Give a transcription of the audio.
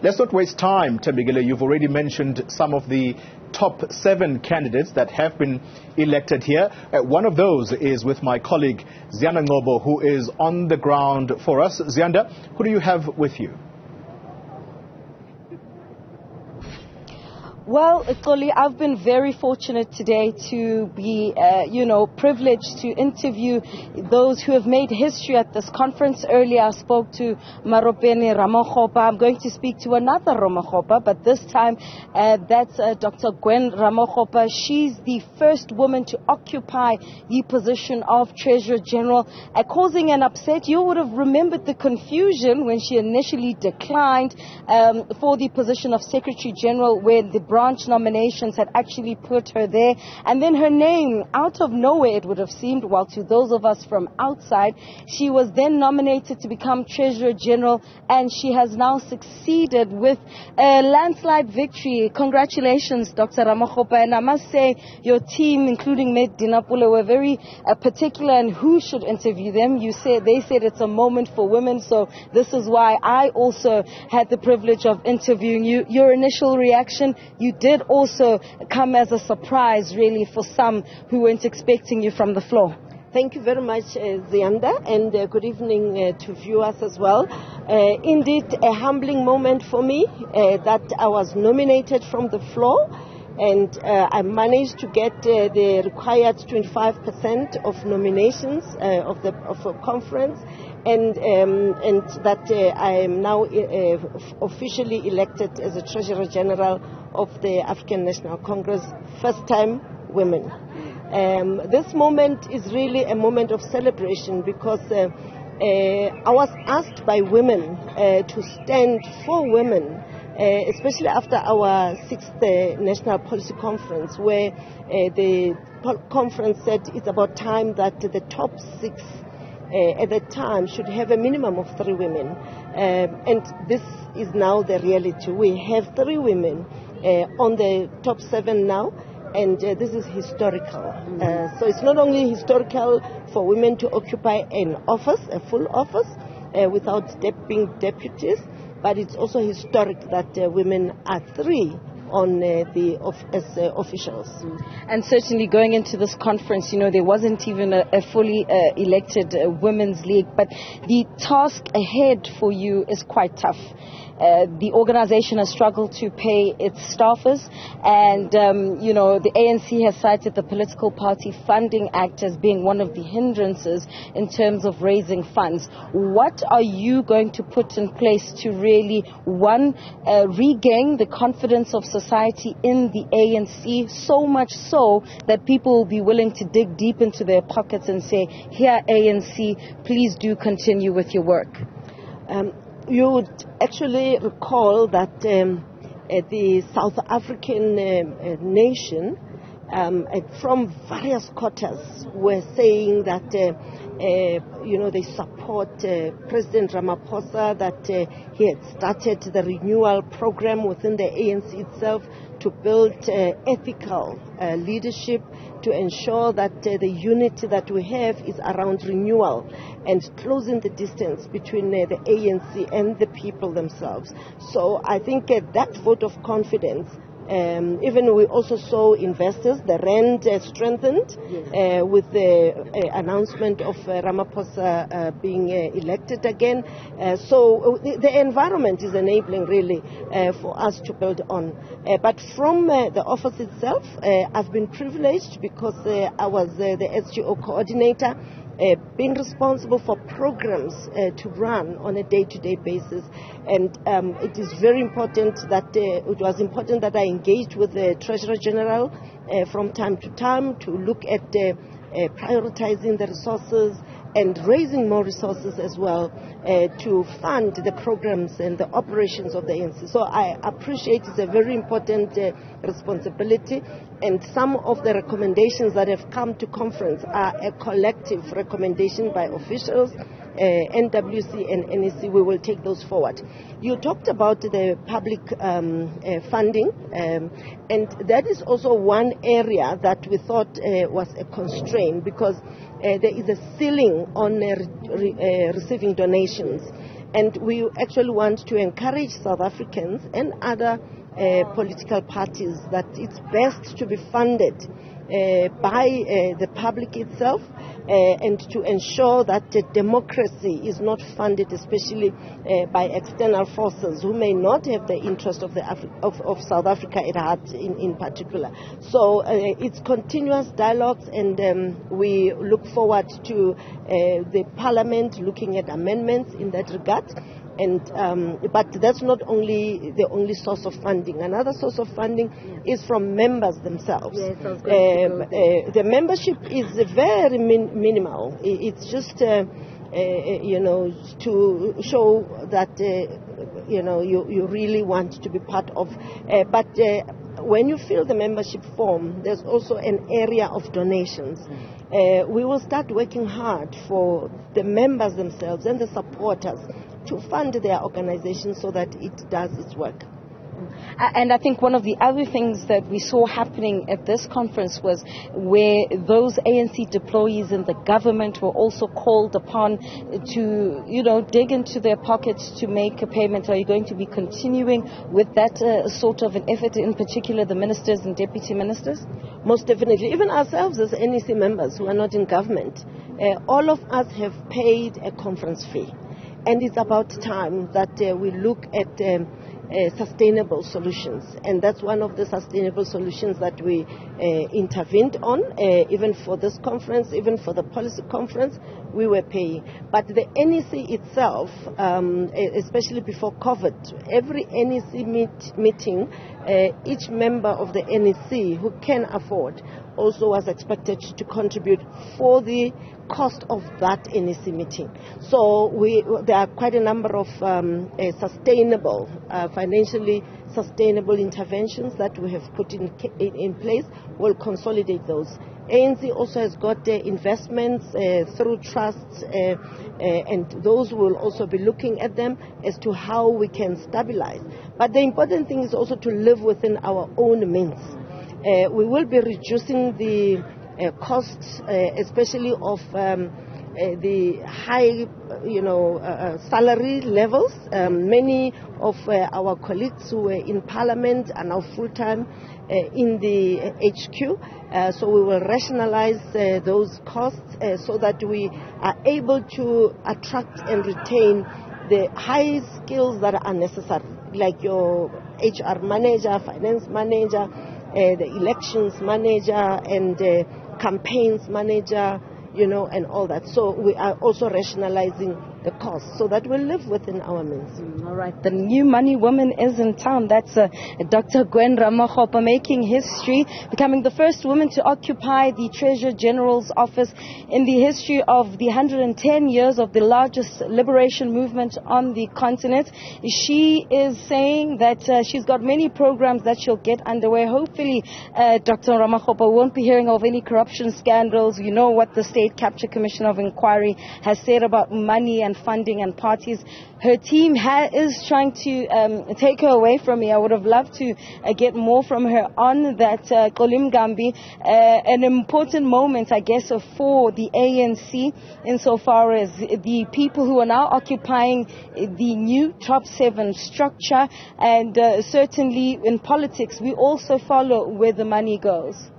Let's not waste time, Thembekile. You've already mentioned some of the top 7 candidates that have been elected here. One of those is with my colleague Zianda Ngobo, who is on the ground for us. Zianda, who do you have with you? Well, Xoli, I've been very fortunate today to be, privileged to interview those who have made history at this conference. Earlier, I spoke to Gwen Ramokgopa. I'm going to speak to another Ramokgopa, but this time that's Dr. Gwen Ramokgopa. She's the first woman to occupy the position of Treasurer General, causing an upset. You would have remembered the confusion when she initially declined for the position of Secretary General, where the branch nominations had actually put her there, and then her name, out of nowhere it would have seemed, well, to those of us from outside, she was then nominated to become Treasurer General, and she has now succeeded with a landslide victory. Congratulations, Dr. Ramokgopa. And I must say, your team, including Med Dinapule, were very particular in who should interview them. They said it's a moment for women, so this is why I also had the privilege of interviewing you. Your initial reaction, you did also come as a surprise, really, for some who weren't expecting you from the floor. Thank you very much, Zianda, and good evening to viewers as well. Indeed, a humbling moment for me that I was nominated from the floor, and I managed to get the required 25% of nominations of a conference, and that I am now officially elected as a Treasurer General of the African National Congress, first time women. This moment is really a moment of celebration because I was asked by women to stand for women, especially after our 6th National Policy Conference, where the conference said it's about time that the top 6 at the time should have a minimum of 3 women. And this is now the reality. We have 3 women on the top 7 now, and this is historical. So it's not only historical for women to occupy an office, a full office, without being deputies, but it's also historic that women are 3 on as officials. And certainly going into this conference, there wasn't even a fully elected women's league, but the task ahead for you is quite tough. The organization has struggled to pay its staffers, and the ANC has cited the Political Party Funding Act as being one of the hindrances in terms of raising funds. What are you going to put in place to really, regain the confidence of society in the ANC, so much so that people will be willing to dig deep into their pockets and say, here ANC, please do continue with your work? You would actually recall that the South African nation, from various quarters, were saying that they support President Ramaphosa, that he had started the renewal program within the ANC itself to build ethical leadership, to ensure that the unity that we have is around renewal and closing the distance between the ANC and the people themselves. So I think that vote of confidence, even we also saw investors, the rand strengthened with the announcement of Ramaphosa being elected again. So the environment is enabling really for us to build on. But from the office itself, I've been privileged because I was the SGO coordinator, being responsible for programs to run on a day-to-day basis, and it is very important that it was important that I engaged with the Treasurer General from time to time to look at prioritizing the resources and raising more resources as well to fund the programs and the operations of the ANC. So I appreciate it's a very important responsibility, and some of the recommendations that have come to conference are a collective recommendation by officials, NWC and NEC. We will take those forward. You talked about the public funding, and that is also one area that we thought was a constraint, because there is a ceiling on receiving donations. And we actually want to encourage South Africans and other political parties that it's best to be funded by the public itself, and to ensure that democracy is not funded especially by external forces who may not have the interest of South Africa at heart in particular. So it's continuous dialogues, and we look forward to the Parliament looking at amendments in that regard. And but that's not only the only source of funding. Another source of funding is from members themselves. Yes, the membership is very minimal. It's just to show that you really want to be part of. But when you fill the membership form, there's also an area of donations. We will start working hard for the members themselves and the supporters to fund their organization so that it does its work. And I think one of the other things that we saw happening at this conference was where those ANC deployees in the government were also called upon to, dig into their pockets to make a payment. Are you going to be continuing with that sort of an effort, in particular the ministers and deputy ministers? Most definitely. Even ourselves as NEC members who are not in government, all of us have paid a conference fee. And it's about time that we look at sustainable solutions. And that's one of the sustainable solutions that we intervened on, even for this conference, even for the policy conference, we were paying. But the NEC itself, especially before COVID, every NEC meeting, each member of the NEC who can afford also was expected to contribute for the cost of that NEC meeting. So there are quite a number of sustainable, financially sustainable interventions that we have put in place. We'll consolidate those. ANC also has got investments through trusts, and those will also be looking at them as to how we can stabilize. But the important thing is also to live within our own means. We will be reducing the costs, especially of the high, salary levels. Many of our colleagues who were in Parliament are now full-time in the HQ. So we will rationalize those costs so that we are able to attract and retain the high skills that are necessary, like your HR manager, finance manager, the elections manager, and campaigns manager, and all that. So we are also rationalizing the cost so that we live within our means. All right. The new money woman is in town. That's Dr. Gwen Ramokgopa, making history, becoming the first woman to occupy the Treasurer General's office in the history of the 110 years of the largest liberation movement on the continent. She is saying that she's got many programs that she'll get underway. Hopefully, Dr. Ramokgopa won't be hearing of any corruption scandals. You know what the State Capture Commission of Inquiry has said about money and funding and parties. Her team is trying to take her away from me. I would have loved to get more from her on that Kolim Gambi, an important moment, I guess, for the ANC insofar as the people who are now occupying the new top 7 structure, and certainly in politics we also follow where the money goes.